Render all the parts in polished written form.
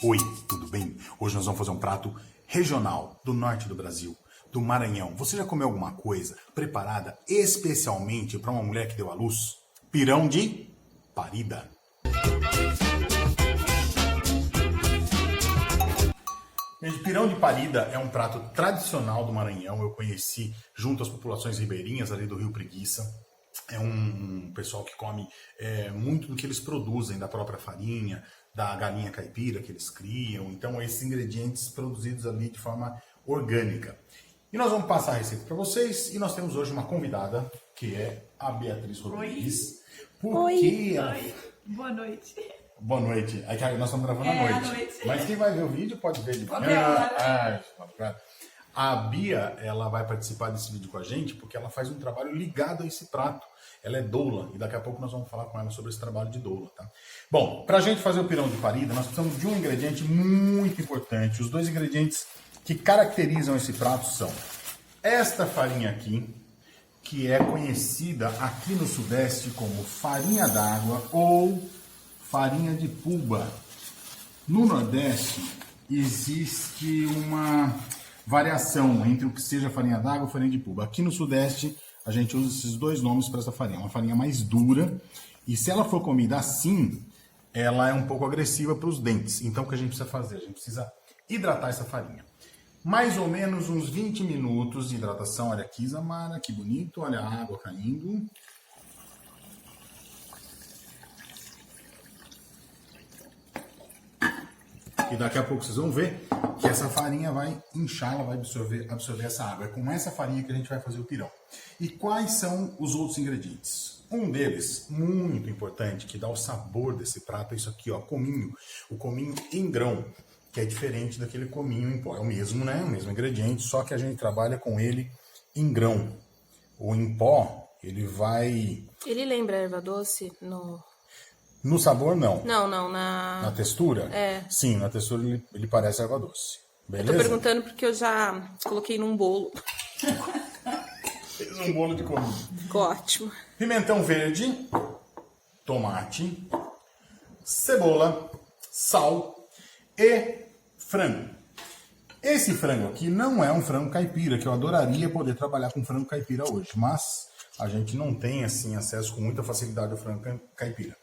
Oi, tudo bem? Hoje nós vamos fazer um prato regional do norte do Brasil, do Maranhão. Você já comeu alguma coisa preparada especialmente para uma mulher que deu à luz? Pirão de parida. Gente, pirão de parida é um prato tradicional do Maranhão. Eu conheci junto às populações ribeirinhas ali do Rio Preguiça. É um pessoal que come muito do que eles produzem, da própria farinha, da galinha caipira que eles criam. Então, esses ingredientes produzidos ali de forma orgânica. E nós vamos passar a receita para vocês. E nós temos hoje uma convidada, que é a Beatriz Rodrigues. Oi. Boa noite. Boa noite. É que nós estamos gravando à noite. Mas quem vai ver o vídeo pode ver de manhã. A Bia, ela vai participar desse vídeo com a gente porque ela faz um trabalho ligado a esse prato. Ela é doula e daqui a pouco nós vamos falar com ela sobre esse trabalho de doula, tá? Bom, pra gente fazer o pirão de parida, nós precisamos de um ingrediente muito importante. Os dois ingredientes que caracterizam esse prato são esta farinha aqui, que é conhecida aqui no Sudeste como farinha d'água ou farinha de puba. No Nordeste existe uma variação entre o que seja farinha d'água e farinha de puba. Aqui no Sudeste a gente usa esses dois nomes para essa farinha. Uma farinha mais dura e se ela for comida assim, ela é um pouco agressiva para os dentes. Então o que a gente precisa fazer? A gente precisa hidratar essa farinha. Mais ou menos uns 20 minutos de hidratação. Olha aqui, Zamara, que bonito. Olha a água caindo. E daqui a pouco vocês vão ver que essa farinha vai inchar, ela vai absorver essa água. É com essa farinha que a gente vai fazer o pirão. E quais são os outros ingredientes? Um deles, muito importante, que dá o sabor desse prato, é isso aqui, ó, cominho. O cominho em grão, que é diferente daquele cominho em pó. É o mesmo, né? O mesmo ingrediente, só que a gente trabalha com ele em grão. O em pó, ele vai... Ele lembra erva doce No sabor, não. Não, Na textura? É. Sim, na textura ele parece erva doce. Beleza? Eu tô perguntando porque eu já coloquei num bolo. Fez um bolo de cominho. Ficou ótimo. Pimentão verde, tomate, cebola, sal e frango. Esse frango aqui não é um frango caipira, que eu adoraria poder trabalhar com frango caipira hoje, mas a gente não tem assim acesso com muita facilidade ao frango caipira.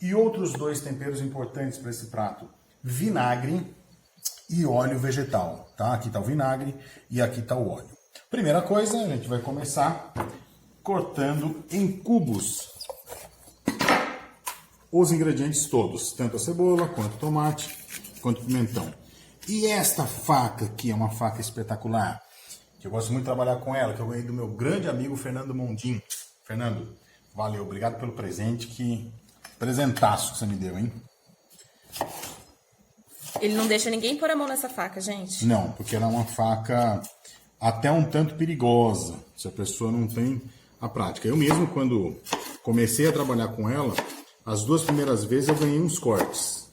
E outros dois temperos importantes para esse prato, vinagre e óleo vegetal, tá? Aqui está o vinagre e aqui está o óleo. Primeira coisa, a gente vai começar cortando em cubos os ingredientes todos, tanto a cebola, quanto o tomate, quanto o pimentão. E esta faca aqui é uma faca espetacular, que eu gosto muito de trabalhar com ela, que eu ganhei do meu grande amigo Fernando Mondim. Fernando, valeu, obrigado pelo presente, que presentaço que você me deu, hein? Ele não deixa ninguém pôr a mão nessa faca, gente. Não, porque ela é uma faca até um tanto perigosa, se a pessoa não tem a prática. Eu mesmo, quando comecei a trabalhar com ela, as duas primeiras vezes eu ganhei uns cortes.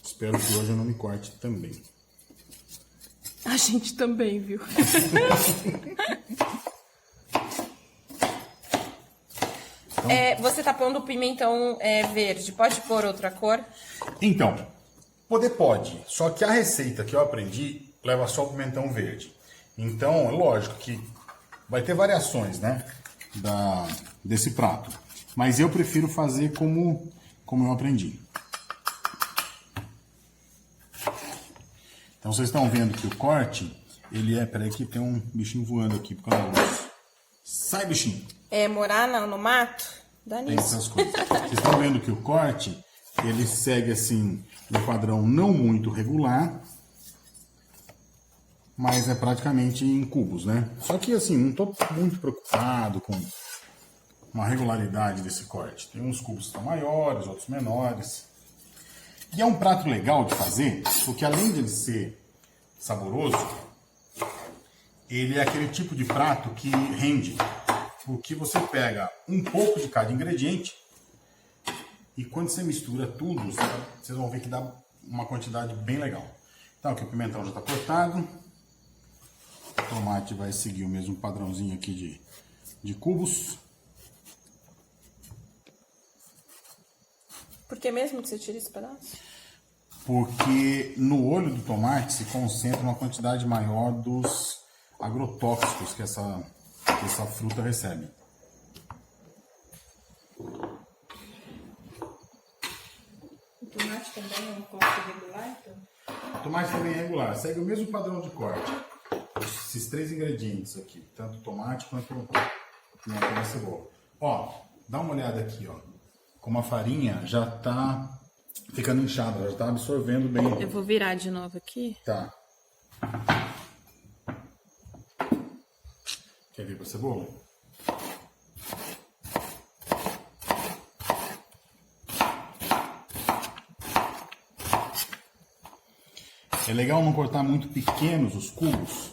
Espero que hoje eu não me corte também. A gente também, viu? Você tá pondo pimentão verde. Pode pôr outra cor? Então, poder pode. Só que a receita que eu aprendi leva só o pimentão verde. Então, é lógico que vai ter variações, né? Desse prato. Mas eu prefiro fazer como eu aprendi. Então, vocês estão vendo que o corte, ele é... Peraí que tem um bichinho voando aqui por causa da luz. Sai, bichinho! Morar no mato? Dá Tem nisso. essas coisas. Vocês estão vendo que o corte, ele segue assim, um padrão não muito regular, mas é praticamente em cubos, né? Só que assim, não estou muito preocupado com uma regularidade desse corte. Tem uns cubos que estão maiores, outros menores. E é um prato legal de fazer, porque além de ele ser saboroso, ele é aquele tipo de prato que rende. Porque você pega um pouco de cada ingrediente e quando você mistura tudo, vocês vão ver que dá uma quantidade bem legal. Então aqui o pimentão já está cortado. O tomate vai seguir o mesmo padrãozinho aqui de cubos. Por que mesmo que você tira esse pedaço? Porque no olho do tomate se concentra uma quantidade maior dos agrotóxicos que essa fruta recebe. O tomate também é um corte regular, então? O tomate também é regular, segue o mesmo padrão de corte. Esses 3 ingredientes aqui, tanto o tomate quanto a cebola. Ó, dá uma olhada aqui, ó. Como a farinha já tá ficando inchada, já tá absorvendo bem. Eu vou virar de novo aqui. Tá. Quer vir com a cebola? É legal não cortar muito pequenos os cubos,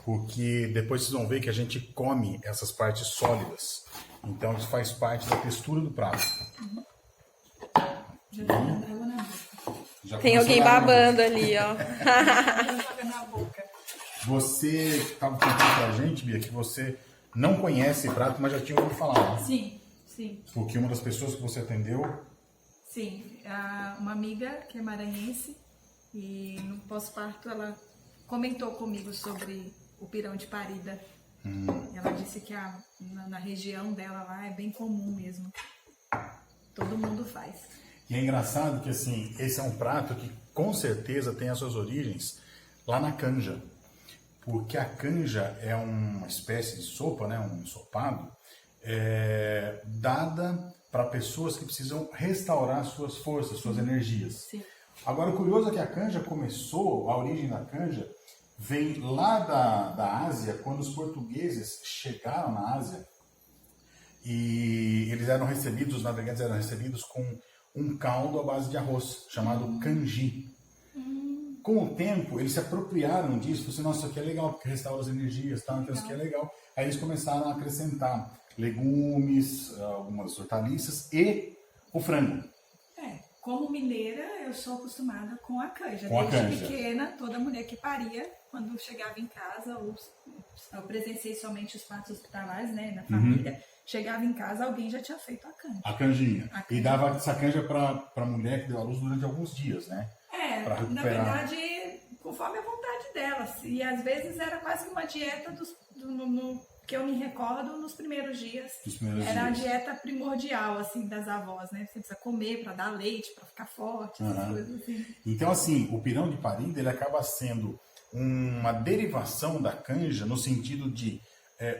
porque depois vocês vão ver que a gente come essas partes sólidas. Então isso faz parte da textura do prato. Já tá dando água na boca. Já tem alguém babando ali, ó. Joga na boca. Você estava contando pra gente, Bia, que você não conhece esse prato, mas já tinha ouvido falar, né? Sim, sim. Porque uma das pessoas que você atendeu... Sim, uma amiga que é maranhense e no pós-parto ela comentou comigo sobre o pirão de parida. Ela disse que na região dela lá é bem comum mesmo. Todo mundo faz. E é engraçado que, assim, esse é um prato que com certeza tem as suas origens lá na canja. Porque a canja é uma espécie de sopa, né, um ensopado, dada para pessoas que precisam restaurar suas forças, suas energias. Sim. Agora, o curioso é que a canja começou, a origem da canja vem lá da Ásia, quando os portugueses chegaram na Ásia e eles eram recebidos, os navegantes eram recebidos com um caldo à base de arroz, chamado canji. Com o tempo, eles se apropriaram disso, falaram assim, nossa, isso aqui é legal, porque restaura as energias, tá? Então isso aqui é legal. Aí eles começaram a acrescentar legumes, algumas hortaliças e o frango. Como mineira, eu sou acostumada com a canja. Com a Desde canja. pequena, toda mulher que paria, quando chegava em casa, eu presenciei somente os partos hospitalares, né, na família, chegava em casa, alguém já tinha feito a canja. A canjinha. A canja. E dava essa canja para mulher que deu à luz durante alguns dias, né? Pra Na recuperar. verdade, conforme a vontade delas. E às vezes era quase que uma dieta que eu me recordo nos primeiros dias. Era a dieta primordial, assim, das avós, né? Você precisa comer para dar leite, para ficar forte, essas coisas assim. Então, assim, o pirão de parida, ele acaba sendo uma derivação da canja no sentido de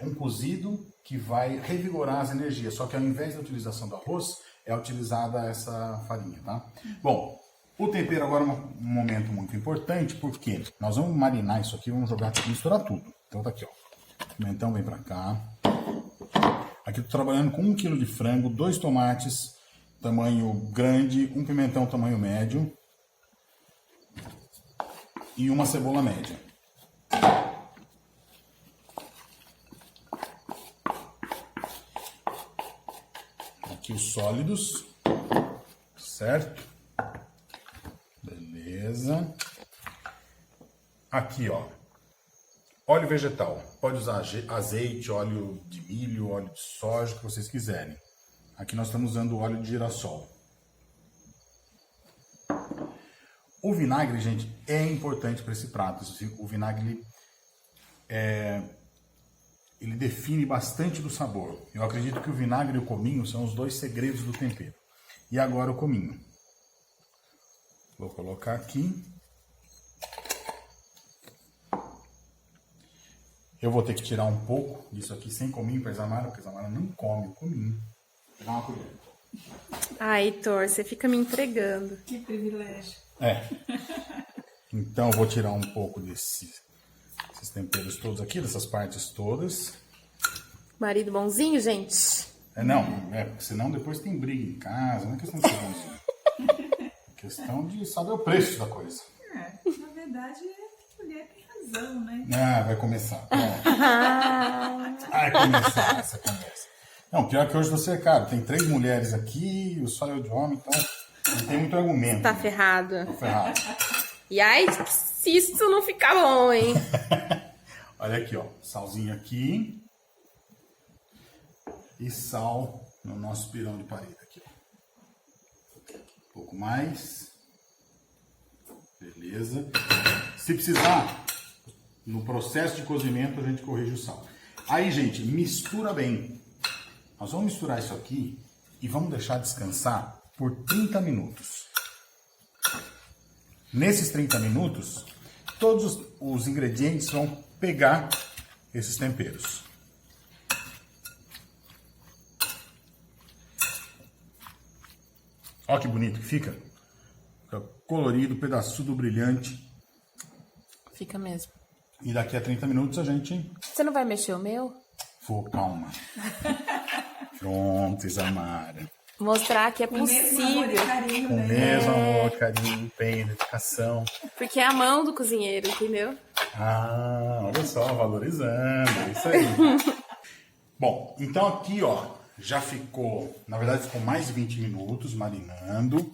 um cozido que vai revigorar as energias. Só que ao invés da utilização do arroz, é utilizada essa farinha, tá? Bom, o tempero agora é um momento muito importante, porque nós vamos marinar isso aqui, vamos jogar aqui, misturar tudo. Então tá aqui, ó. O pimentão vem pra cá. Aqui eu tô trabalhando com 1 kg de frango, 2 tomates, tamanho grande, um pimentão tamanho médio e uma cebola média. Aqui os sólidos, certo? Beleza. Aqui, ó, óleo vegetal. Pode usar azeite, óleo de milho, óleo de soja, o que vocês quiserem. Aqui nós estamos usando óleo de girassol. O vinagre, gente, é importante para esse prato. O vinagre, ele define bastante do sabor. Eu acredito que o vinagre e o cominho são os 2 segredos do tempero. E agora o cominho. Vou colocar aqui. Eu vou ter que tirar um pouco disso aqui sem cominho para Isamara, porque a Isamara não come o cominho. Vou pegar uma colher. Ai, Heitor, você fica me entregando. Que privilégio. Então eu vou tirar um pouco desses temperos todos aqui, dessas partes todas. Marido bonzinho, gente? Porque senão depois tem briga em casa, não é questão de ser bonzinho. É questão de saber o preço da coisa. Na verdade, mulher tem razão, né? Vai começar. Vai começar essa conversa. Não, pior que hoje você é caro. Tem 3 mulheres aqui, só eu de homem, então não tem muito argumento. Tá ferrado. Tô ferrado. E aí, se isso não ficar bom, hein? Olha aqui, ó. Salzinho aqui. E sal no nosso pirão de parida aqui, ó. pouco mais. Beleza. Se precisar, no processo de cozimento, a gente corrige o sal. Aí, gente, mistura bem. Nós vamos misturar isso aqui e vamos deixar descansar por 30 minutos. Nesses 30 minutos, todos os ingredientes vão pegar esses temperos. Olha que bonito que fica. Fica colorido, pedaçudo, brilhante. Fica mesmo. E daqui a 30 minutos a gente... Você não vai mexer o meu? Vou, calma. Pronto, Isamara. Mostrar que é Com o mesmo amor e possível. carinho, Com o né? mesmo amor, carinho, empenho, dedicação. Porque é a mão do cozinheiro, entendeu? Ah, olha só, valorizando, é isso aí. Bom, então aqui, ó, já ficou, na verdade ficou mais de 20 minutos marinando.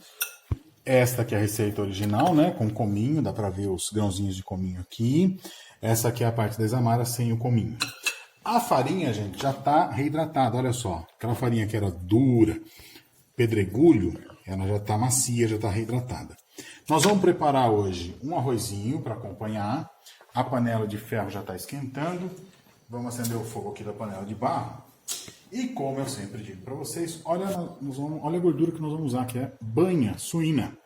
Esta aqui é a receita original, né, com cominho, dá pra ver os grãozinhos de cominho aqui. Essa aqui é a parte da Isamara sem o cominho. A farinha, gente, já tá reidratada, olha só. Aquela farinha que era dura, pedregulho, ela já tá macia, já tá reidratada. Nós vamos preparar hoje um arrozinho para acompanhar. A panela de ferro já está esquentando. Vamos acender o fogo aqui da panela de barro. E como eu sempre digo para vocês, olha a gordura que nós vamos usar, que é banha suína.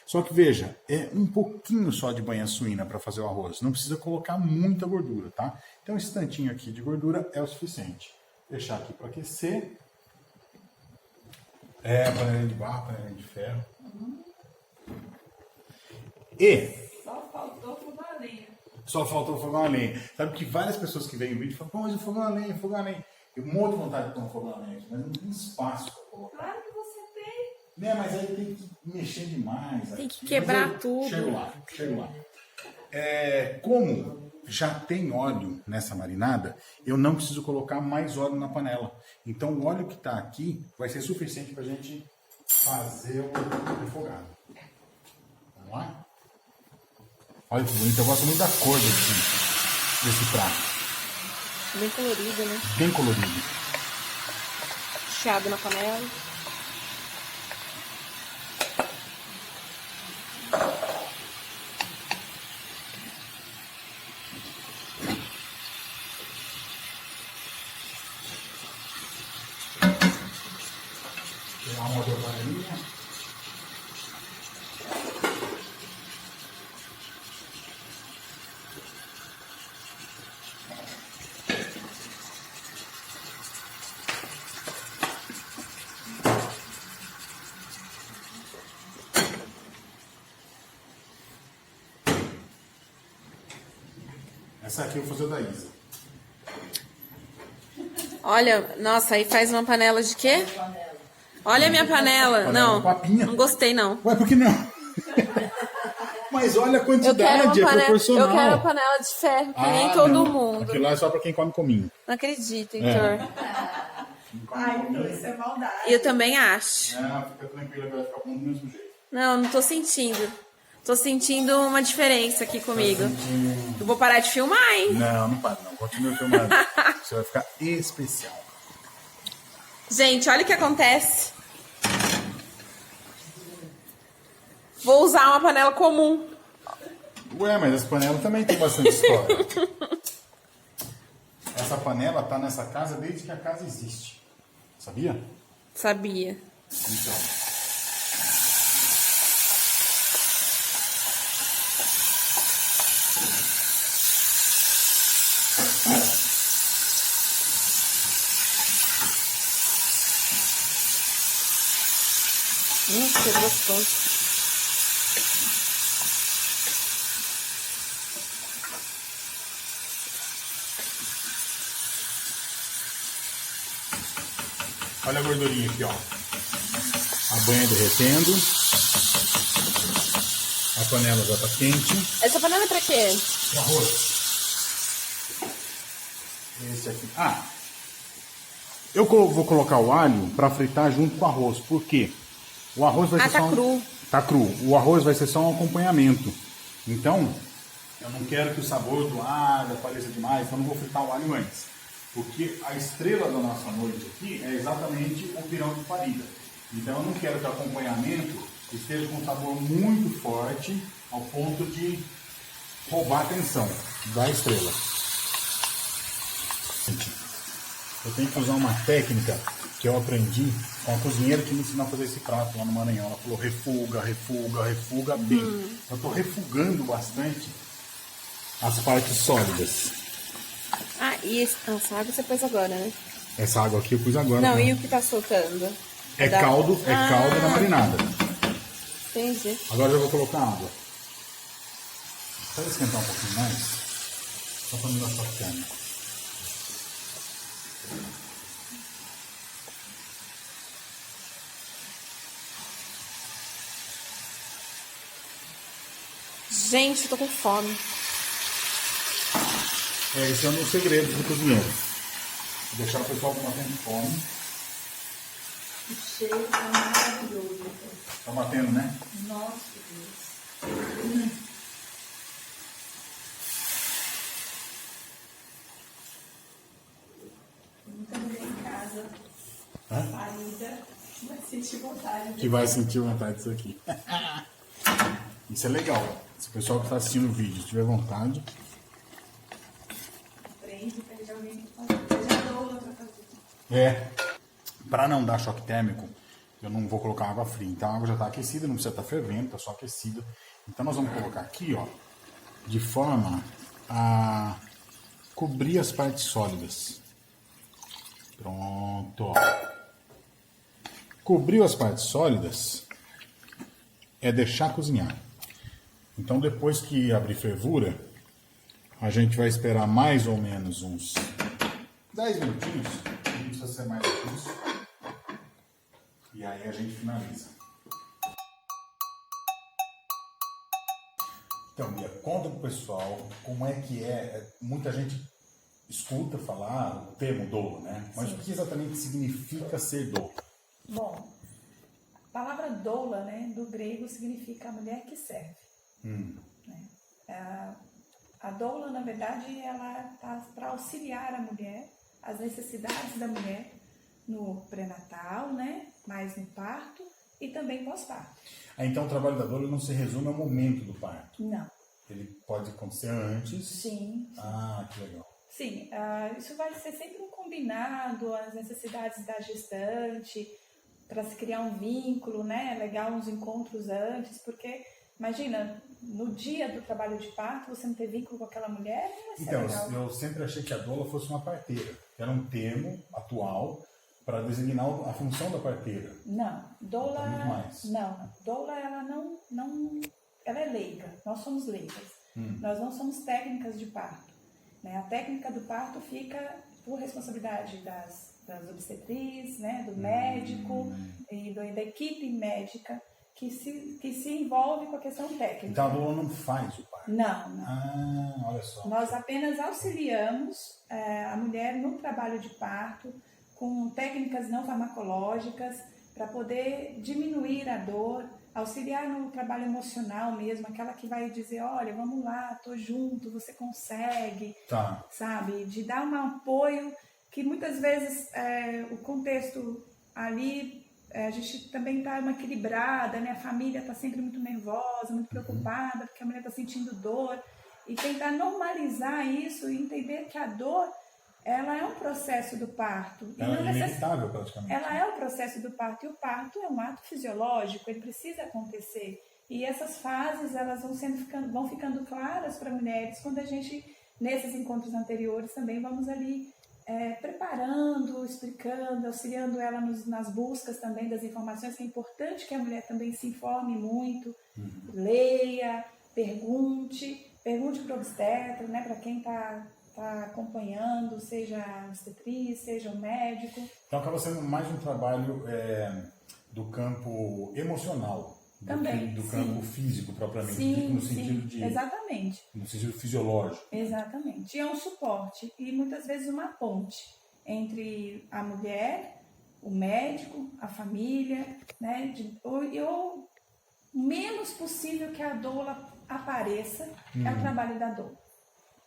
Só que veja, é um pouquinho só de banha suína para fazer o arroz. Não precisa colocar muita gordura, tá? Então esse tantinho aqui de gordura é o suficiente. Deixar aqui para aquecer. Panela de barro, panela de ferro. E Só faltou fogão a lenha. só faltou o fogão a lenha. Sabe que várias pessoas que veem o vídeo falam, pô, mas o fogão a lenha, fogão a lenha. Eu morro de vontade de ter um fogão a lenha, mas não tem espaço para colocar. Claro que você tem. Né, mas aí tem que mexer demais. Tem que aqui. quebrar Mas eu tudo. Chego lá. Como já tem óleo nessa marinada, eu não preciso colocar mais óleo na panela. Então o óleo que está aqui vai ser suficiente para a gente fazer o refogado. Vamos lá? Olha que bonito, eu gosto muito da cor desse prato. Bem colorido, né? Bem colorido. Chiado na panela. Pegar uma dobradinha. Essa aqui eu vou fazer da Isa. Olha, nossa, aí faz uma panela de quê? Olha a minha panela. Panela Não, de papinha. não gostei não. Ué, por que não? Mas olha a Eu quantidade, quero, é proporcional. eu quero panela de ferro, que nem todo não. mundo. Aquilo lá é só pra quem come cominho. Não acredito, Heitor. Ai, então isso é maldade. Eu também acho. Fica tranquila que vai ficar bom do mesmo jeito. Não tô sentindo. Tô sentindo uma diferença aqui comigo. Eu vou parar de filmar, hein? Não para não. Continua filmando. Você vai ficar especial. Gente, olha o que acontece. Vou usar uma panela comum. Ué, mas essa panela também tem bastante história. Essa panela tá nessa casa desde que a casa existe. Sabia? Sabia. Então. Que gostoso. Olha a gordurinha aqui, ó. A banha derretendo. A panela já tá quente. Essa panela é pra quê? O arroz. Esse aqui. Eu vou colocar o alho para fritar junto com o arroz. Por quê? O arroz vai ser tá só cru. Tá cru. O arroz vai ser só um acompanhamento. Então, eu não quero que o sabor do alho apareça demais, então eu não vou fritar o alho antes. Porque a estrela da nossa noite aqui é exatamente o pirão de parida. Então eu não quero que o acompanhamento esteja com um sabor muito forte, ao ponto de roubar a atenção da estrela. Eu tenho que usar uma técnica que eu aprendi com a cozinheira que me ensinou a fazer esse prato lá no Maranhão. Ela falou: refuga, refuga, refuga bem. Eu estou refugando bastante as partes sólidas. Ah, e essa água você pôs agora, né? Essa água aqui eu pus agora. Não, né? e o que tá soltando? É caldo da marinada. Entendi. Agora eu vou colocar água. Pode esquentar um pouquinho mais? Só para não dar só carne. Gente, eu tô com fome. Esse é um dos segredos do cozinheiro. Deixar o pessoal com bastante fome. O cheiro tá maravilhoso. Tá batendo, né? Nossa, Deus. Nunca ninguém em casa. Parida. Vai sentir vontade. Que vai sentir vontade disso aqui. Isso é legal. Se o pessoal que está assistindo o vídeo tiver vontade. Aprende, pede alguém que fazer. Já dou outra fazer. É. Para não dar choque térmico, eu não vou colocar água fria. Então a água já está aquecida, não precisa estar fervendo, está só aquecida. Então nós vamos colocar aqui, ó, de forma a cobrir as partes sólidas. Pronto, ó. Cobriu as partes sólidas é deixar cozinhar. Então depois que abrir fervura, a gente vai esperar mais ou menos uns 10 minutinhos. Não precisa ser mais do que isso. E aí a gente finaliza. Então, Bia, conta pro pessoal como é que é. Muita gente escuta falar o termo doula, né? Mas Sim. o que exatamente significa ser doula? Bom, a palavra doula, né, do grego, significa a mulher que serve. Né? A doula, na verdade, ela está para auxiliar a mulher, as necessidades da mulher no pré-natal, né, mais no parto e também pós-parto. Então o trabalho da doula não se resume ao momento do parto. Não. Ele pode acontecer antes. Sim. Ah, que legal. Sim, isso vai ser sempre um combinado, as necessidades da gestante, para se criar um vínculo, né? É legal uns encontros antes, porque, imagina, no dia do trabalho de parto, você não ter vínculo com aquela mulher, não vai ser Então, legal. eu sempre achei que a doula fosse uma parteira. Era um termo atual para designar a função da parteira. Não, doula, Muito mais. não, doula ela não, ela é leiga, nós somos leigas, nós não somos técnicas de parto, né? A técnica do parto fica por responsabilidade das obstetrizes, né, do médico e da equipe médica que se envolve com a questão técnica. Então a doula não faz o parto. Não. Ah, olha só. Nós apenas auxiliamos a mulher no trabalho de parto com técnicas não farmacológicas para poder diminuir a dor, auxiliar no trabalho emocional mesmo, aquela que vai dizer, olha, vamos lá, tô junto, você consegue, Tá. sabe? De dar um apoio que muitas vezes o contexto ali, a gente também está uma equilibrada, né? A família está sempre muito nervosa, muito preocupada, porque a mulher está sentindo dor, e tentar normalizar isso e entender que a dor, ela é um processo do parto. Ela é inevitável praticamente. Ela é o processo do parto, e o parto é um ato fisiológico, ele precisa acontecer. E essas fases, elas vão ficando claras para mulheres quando a gente, nesses encontros anteriores, também vamos ali preparando, explicando, auxiliando ela nas buscas também das informações, que é importante que a mulher também se informe muito, leia, pergunte para o obstetra, né, para quem está acompanhando, seja a obstetriz, seja o médico. Então acaba sendo mais um trabalho do campo emocional Também, do sim. campo físico propriamente Sim, dito, no sentido de exatamente. no sentido fisiológico. Exatamente. E é um suporte e muitas vezes uma ponte entre a mulher, o médico, a família, né? Ou menos possível que a doula apareça é o trabalho da doula.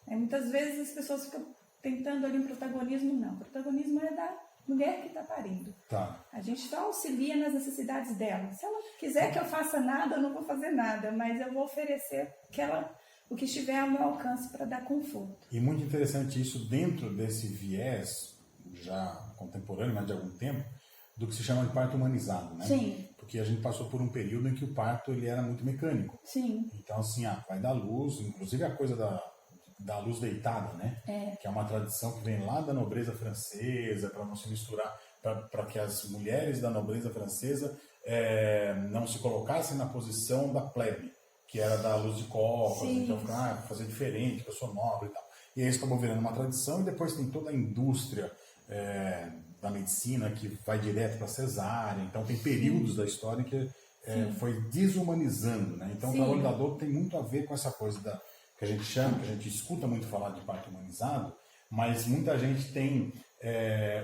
Muitas vezes as pessoas ficam tentando ali um protagonismo, não. O protagonismo é da mulher que está parindo. Tá. A gente só auxilia nas necessidades dela. Se ela quiser que eu faça nada, eu não vou fazer nada, mas eu vou oferecer o que estiver ao meu alcance para dar conforto. E muito interessante isso dentro desse viés, já contemporâneo, mas de algum tempo, do que se chama de parto humanizado, né? Sim. Porque a gente passou por um período em que o parto ele era muito mecânico. Sim. Então, assim, vai dar luz, inclusive a coisa da luz deitada, né? Que é uma tradição que vem lá da nobreza francesa, para não se misturar, para que as mulheres da nobreza francesa não se colocassem na posição da plebe, que era da luz de copas, Sim. então fazer diferente, que eu sou nobre e tal. E aí isso acabou virando uma tradição, e depois tem toda a indústria da medicina que vai direto para cesárea, então tem períodos da história que foi desumanizando, né? Então o trabalho da dor tem muito a ver com essa coisa que a gente chama, que a gente escuta muito falar de parto humanizado, mas muita gente tem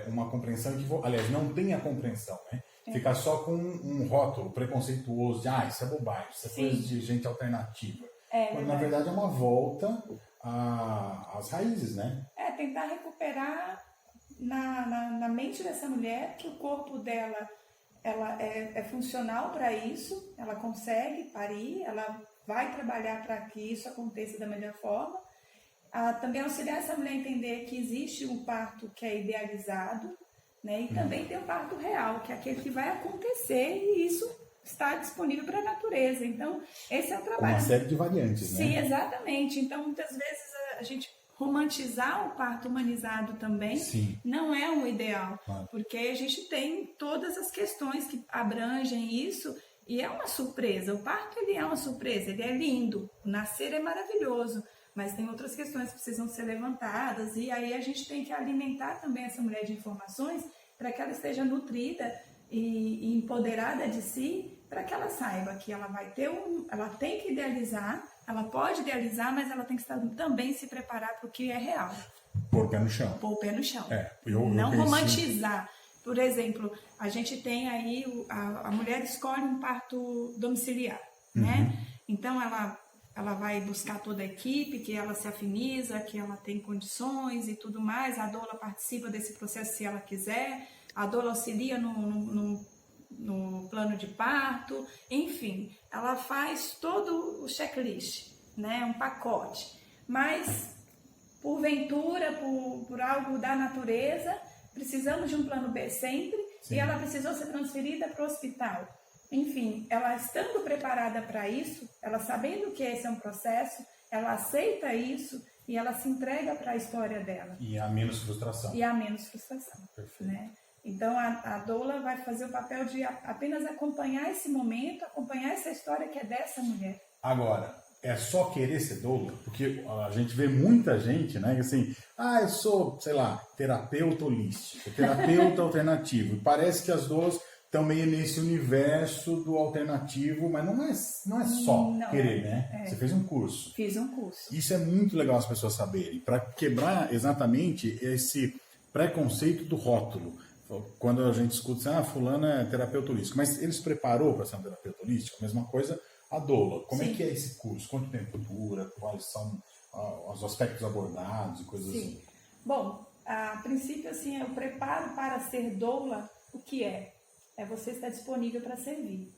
uma compreensão aliás, não tem a compreensão, né? Fica só com um rótulo preconceituoso de isso é bobagem, isso é coisa de gente alternativa. Quando na verdade é uma volta às raízes, né? Tentar recuperar na mente dessa mulher que o corpo dela ela é funcional para isso, ela consegue parir, ela vai trabalhar para que isso aconteça da melhor forma. Também auxiliar essa mulher a entender que existe um parto que é idealizado, né? E também tem o parto real, que é aquele que vai acontecer e isso está disponível para a natureza. Então, esse é o trabalho. Uma série de variantes, né? Sim, exatamente. Então, muitas vezes a gente romantizar o parto humanizado também não é o ideal, porque a gente tem todas as questões que abrangem isso e é uma surpresa. O parto ele é uma surpresa, ele é lindo, o nascer é maravilhoso, mas tem outras questões que precisam ser levantadas e aí a gente tem que alimentar também essa mulher de informações para que ela esteja nutrida e empoderada de si, para que ela saiba que ela vai ter ela tem que idealizar, ela pode idealizar, mas ela tem que também se preparar para o que é real. Pôr o pé no chão. Pôr o pé no chão. Não romantizar. Por exemplo, a gente tem aí, a mulher escolhe um parto domiciliar, né? Então, ela vai buscar toda a equipe, que ela se afiniza, que ela tem condições e tudo mais. A doula participa desse processo se ela quiser. A doula auxilia no plano de parto. Enfim, ela faz todo o checklist, né? Um pacote. Mas, porventura, por algo da natureza, precisamos de um plano B sempre. E ela precisou ser transferida para o hospital. Enfim, ela estando preparada para isso, ela sabendo que esse é um processo, ela aceita isso e ela se entrega para a história dela. E há menos frustração. Perfeito. Né? Então, a doula vai fazer o papel de apenas acompanhar esse momento, acompanhar essa história que é dessa mulher. Agora, é só querer ser doula? Porque a gente vê muita gente, né, assim, eu sou, sei lá, terapeuta holístico, terapeuta alternativo. E parece que as doulas estão meio nesse universo do alternativo, mas não é só querer, né? Você fez um curso. Fiz um curso. Isso é muito legal as pessoas saberem, para quebrar exatamente esse preconceito do rótulo. Quando a gente escuta assim, fulana é terapeuta holístico, mas ele se preparou para ser um terapeuta holístico? A mesma coisa a doula. Como é que é esse curso? Quanto tempo dura? Quais são os aspectos abordados e coisas assim? Bom, a princípio, assim, o preparo para ser doula, o que é? É você estar disponível para servir.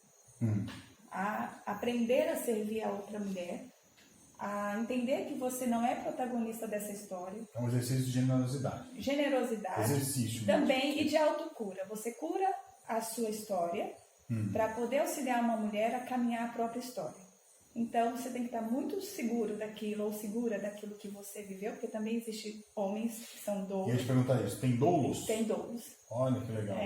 A aprender a servir a outra mulher, a entender que você não é protagonista dessa história. É um exercício de generosidade. Exercício. Também, e de autocura. Você cura a sua história para poder auxiliar uma mulher a caminhar a própria história. Então, você tem que estar muito seguro daquilo ou segura daquilo que você viveu, porque também existem homens que são doulos. E a gente pergunta isso, tem doulos? Tem doulos. Olha que legal.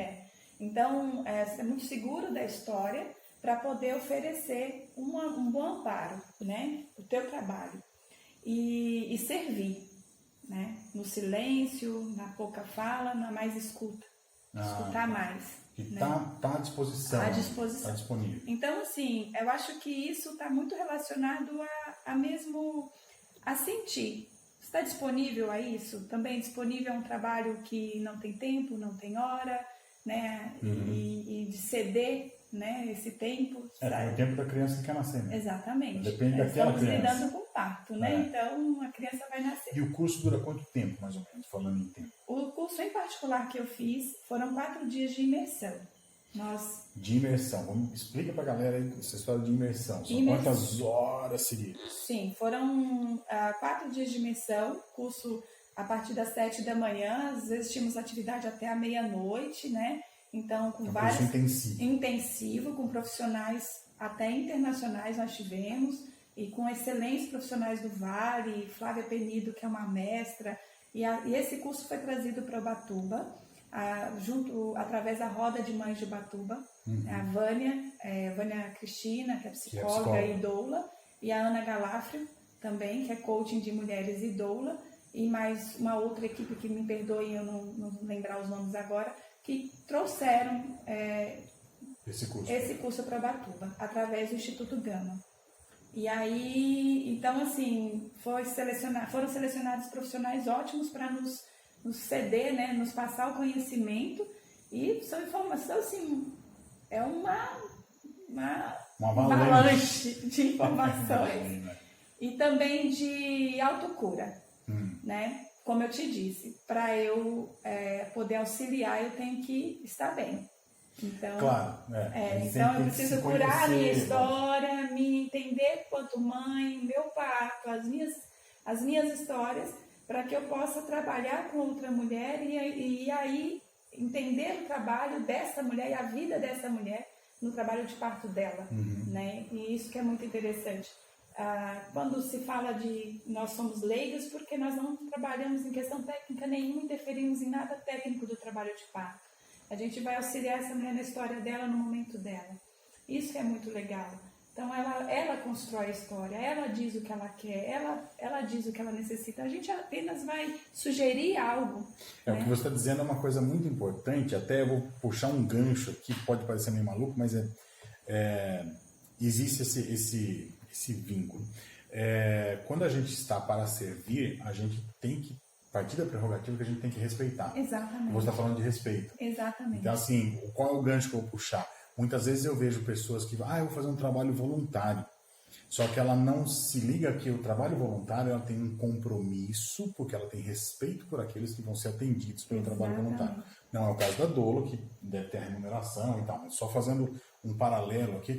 Então, você é muito seguro da história para poder oferecer um bom amparo, né? O teu trabalho. E servir, né? No silêncio, na pouca fala, na mais escuta. Escutar mais. Que né? tá à disposição. À disposição. Está disponível. Então, assim, eu acho que isso está muito relacionado a sentir. Está disponível a isso? Também disponível a um trabalho que não tem tempo, não tem hora, né? E de ceder né, esse tempo. É o tempo da criança que quer nascer, né? Exatamente. Depende daquela Estamos criança. lidando com o parto, né? Então a criança vai nascer. E o curso dura quanto tempo, mais ou menos, falando em tempo? O curso em particular que eu fiz foram 4 dias de imersão. De imersão. Explica pra galera aí essa história de imersão. São quantas horas seguidas? Sim, foram 4 dias de imersão, curso a partir das 7 da manhã, às vezes tínhamos atividade até a meia-noite, né? Então, com vários... intensivo, com profissionais até internacionais nós tivemos, e com excelentes profissionais do Vale, Flávia Penido, que é uma mestra, e esse curso foi trazido para Ubatuba, através da Roda de Mães de Ubatuba, a Vânia Cristina, que é psicóloga e doula, e a Ana Galafrio, também, que é coaching de mulheres e doula, e mais uma outra equipe que me perdoem eu não lembrar os nomes agora, que trouxeram esse curso para Ubatuba, através do Instituto Gama. E aí, então assim, foram selecionados profissionais ótimos para nos ceder, né, nos passar o conhecimento, e são informação, assim, é uma avalanche de informações, e também de autocura, né? Como eu te disse, para eu poder auxiliar, eu tenho que estar bem. Então, claro, então eu preciso curar a minha história, me entender quanto mãe, meu parto, as minhas histórias, para que eu possa trabalhar com outra mulher e aí entender o trabalho dessa mulher e a vida dessa mulher no trabalho de parto dela, né? E isso que é muito interessante. Quando se fala de nós somos leigos, porque nós não trabalhamos em questão técnica nenhuma, interferimos em nada técnico do trabalho de parto. A gente vai auxiliar essa mulher na história dela, no momento dela. Isso que é muito legal. Então ela constrói a história, ela diz o que ela quer, ela diz o que ela necessita. A gente apenas vai sugerir algo. O que você está dizendo é uma coisa muito importante, até eu vou puxar um gancho aqui, pode parecer meio maluco, mas existe esse vínculo. Quando a gente está para servir, a gente tem que partir da prerrogativa que a gente tem que respeitar. Exatamente. Você está falando de respeito. Exatamente. Então, assim, qual é o gancho que eu vou puxar? Muitas vezes eu vejo pessoas que eu vou fazer um trabalho voluntário. Só que ela não se liga que o trabalho voluntário ela tem um compromisso, porque ela tem respeito por aqueles que vão ser atendidos pelo trabalho voluntário. Não é o caso da doula, que deve ter remuneração e tal, mas só fazendo um paralelo aqui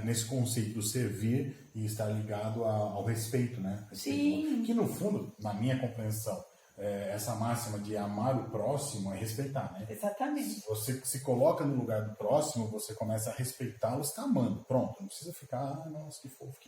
nesse conceito do servir e estar ligado ao respeito, né? Sim. Que no fundo, na minha compreensão, essa máxima de amar o próximo é respeitar, né? Exatamente. Se você se coloca no lugar do próximo, você começa a respeitá-lo, você está amando. Pronto, não precisa ficar, nossa, que fofo.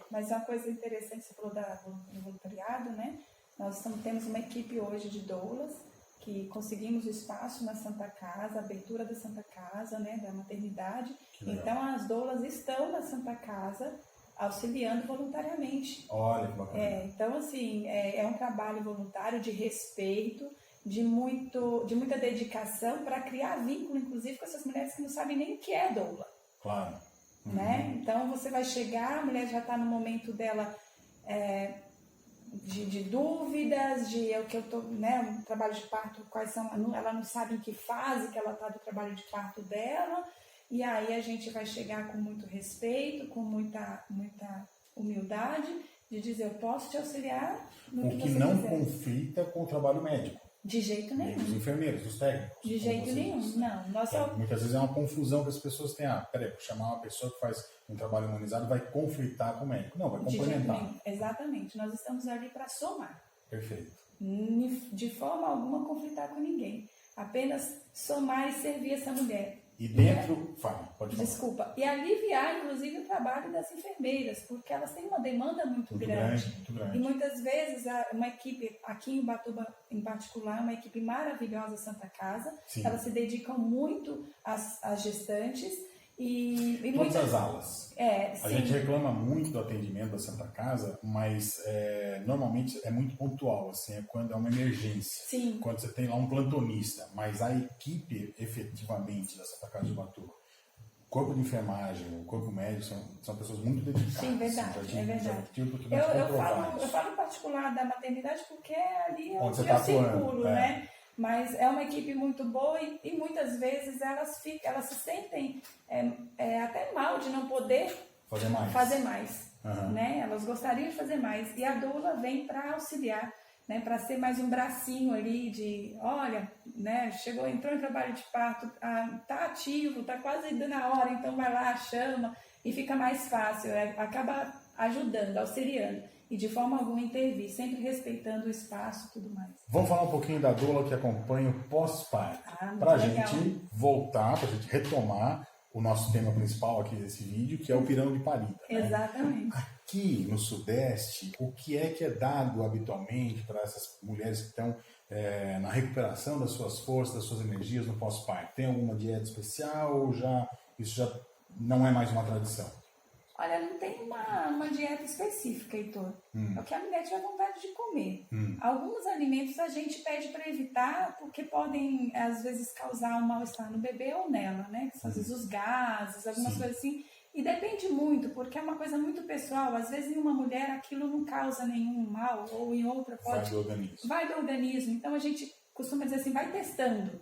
Mas uma coisa interessante, você falou do voluntariado, né? Nós temos uma equipe hoje de doulas, que conseguimos o espaço na Santa Casa, a abertura da Santa Casa, né, da maternidade. Então as doulas estão na Santa Casa auxiliando voluntariamente. Olha que bacana. Então, assim, é um trabalho voluntário de respeito, de muita dedicação para criar vínculo, inclusive, com essas mulheres que não sabem nem o que é doula. Claro. Né? Então, você vai chegar, a mulher já está no momento dela de dúvidas, o que eu tô, né, o trabalho de parto, quais são, ela não sabe em que fase que ela está do trabalho de parto dela, e aí a gente vai chegar com muito respeito, com muita humildade, de dizer, eu posso te auxiliar no que você quiser. O que não conflita com o trabalho médico. De jeito nenhum. Dos enfermeiros, dos técnicos. De jeito nenhum, não. Muitas vezes é uma confusão que as pessoas têm. Peraí, vou chamar uma pessoa que faz um trabalho humanizado, vai conflitar com o médico. Não, vai complementar. Exatamente. Nós estamos ali para somar. Perfeito. De forma alguma conflitar com ninguém. Apenas somar e servir essa mulher. E dentro... Pode falar. Desculpa. E aliviar, inclusive, o trabalho das enfermeiras, porque elas têm uma demanda muito grande. Muito grande. E muitas vezes, uma equipe, aqui em Ubatuba em particular, uma equipe maravilhosa, Santa Casa, Sim. Elas se dedicam muito às gestantes. Todas as alas. A sim. gente reclama muito do atendimento da Santa Casa, mas normalmente é muito pontual, assim, é quando é uma emergência. Sim. Quando você tem lá um plantonista, mas a equipe efetivamente da Santa Casa de Ubatuba, o corpo de enfermagem, o corpo médico, são pessoas muito dedicadas. Sim, verdade, é verdade. Eu falo em particular da maternidade porque ali é onde eu circulo, né? Mas é uma equipe muito boa e muitas vezes elas se sentem até mal de não poder fazer mais. Né? Elas gostariam de fazer mais. E a doula vem para auxiliar, né? Para ser mais um bracinho ali de, olha, né? Entrou em trabalho de parto, tá ativo, tá quase dando a hora, então vai lá, chama e fica mais fácil, acaba ajudando, auxiliando. E de forma alguma intervir, sempre respeitando o espaço e tudo mais. Vamos falar um pouquinho da doula que acompanha o pós-parto. Para a gente voltar, para a gente retomar o nosso tema principal aqui desse vídeo, que é o pirão de parida. Exatamente. Né? Aqui no Sudeste, o que é dado habitualmente para essas mulheres que estão na recuperação das suas forças, das suas energias no pós-parto? Tem alguma dieta especial ou isso já não é mais uma tradição? Olha, não tem uma dieta específica, Heitor. É o que a mulher tiver vontade de comer. Alguns alimentos a gente pede para evitar porque podem, às vezes, causar um mal-estar no bebê ou nela, né? Às vezes os gases, algumas coisas assim. E depende muito, porque é uma coisa muito pessoal. Às vezes, em uma mulher, aquilo não causa nenhum mal, ou em outra pode... Vai do organismo. Vai do organismo. Então, a gente costuma dizer assim, vai testando,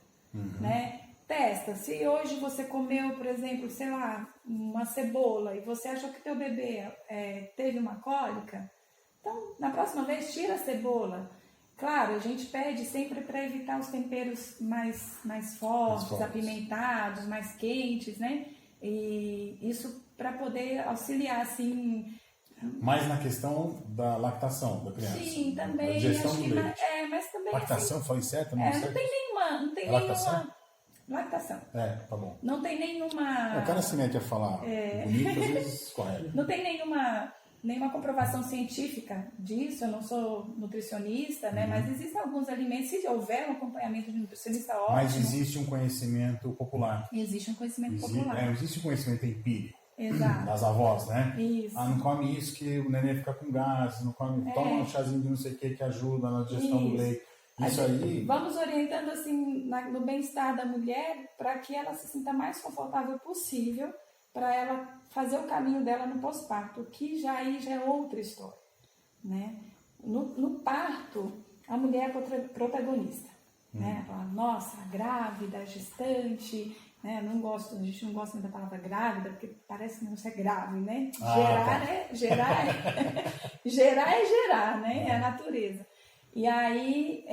né? Testa. Se hoje você comeu, por exemplo, sei lá, uma cebola e você achou que teu bebê teve uma cólica, então, na próxima vez, tira a cebola. Claro, a gente pede sempre para evitar os temperos mais fortes, apimentados, mais quentes, né? E isso para poder auxiliar, assim... Mais na questão da lactação da criança. Sim, também. A digestão do leite. Mas também... Lactação, assim, falei certo? Não tem nenhuma... Lactação? Lactação. Tá bom. Não tem nenhuma... O cara se mete a falar bonito, às vezes escorrega. Não tem nenhuma comprovação científica disso, eu não sou nutricionista, né? Mas existem alguns alimentos, se houver um acompanhamento de nutricionista, ótimo. Mas existe um conhecimento popular. Existe um conhecimento popular. Existe um conhecimento empírico. Exato. Das avós, né? Isso. Não come isso que o neném fica com gás, não come, toma um chazinho de não sei o que ajuda na digestão do leite. Isso aí... Vamos orientando assim no bem-estar da mulher para que ela se sinta mais confortável possível para ela fazer o caminho dela no pós-parto, que já é outra história, né? No parto, a mulher é protagonista, né? Fala, nossa, grávida, gestante, né? A gente não gosta muito da palavra grávida, porque parece que não é grave, né? Gerar é gerar, né? É a natureza. E aí,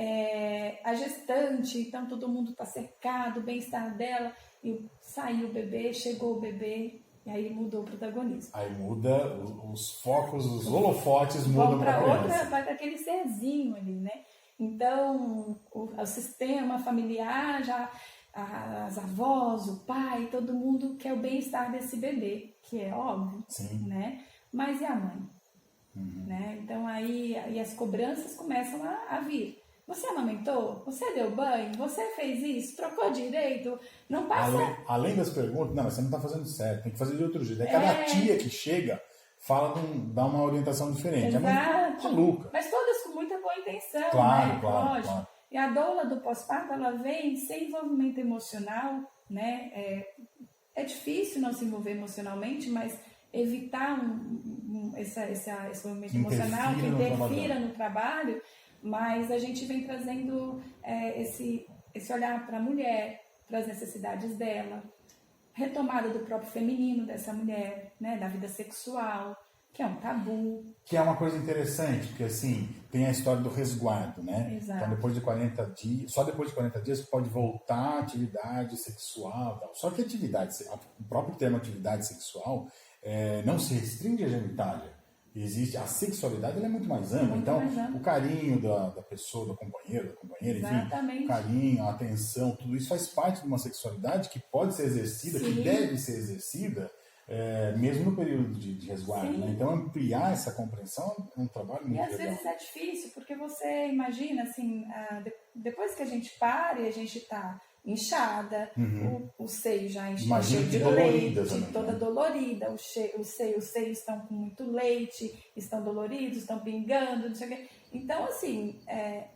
a gestante, então todo mundo está cercado, o bem-estar dela, e saiu o bebê, chegou o bebê, e aí mudou o protagonismo. Aí muda os focos, os holofotes mudam para outra, vai para aquele serzinho ali, né? Então, o sistema familiar, já as avós, o pai, todo mundo quer o bem-estar desse bebê, que é óbvio, né? Mas e a mãe? Né? Então aí as cobranças começam a vir. Você amamentou? Você deu banho? Você fez isso? Trocou direito? Não passa... Além das perguntas, não, você não está fazendo certo, tem que fazer de outro jeito. Cada tia que chega dá uma orientação diferente. Exato. É muito maluca. Mas todas com muita boa intenção, claro, né? Claro, claro. E a doula do pós-parto, ela vem sem envolvimento emocional, né? É difícil não se envolver emocionalmente, mas evitar esse movimento emocional que interfira no trabalho, mas a gente vem trazendo esse olhar para a mulher, para as necessidades dela, retomada do próprio feminino dessa mulher, né, da vida sexual, que é um tabu. Que é uma coisa interessante, porque assim, tem a história do resguardo, né? Exato. Então depois de 40 dias, só depois de 40 dias pode voltar à atividade sexual e tal. Só que o próprio termo atividade sexual não se restringe à genitália. Existe a sexualidade, ela é muito mais ampla. Então, o carinho da pessoa, do companheiro, da companheira, enfim, o carinho, a atenção, tudo isso faz parte de uma sexualidade que pode ser exercida, que deve ser exercida, mesmo no período de resguardo. Né? Então, ampliar essa compreensão é um trabalho muito legal. E às vezes é difícil, porque você imagina, assim, depois que a gente para e a gente está inchada, o seio já cheio de leite, toda dolorida, os seios estão com muito leite, estão doloridos, estão pingando, não sei o quê. Então, assim,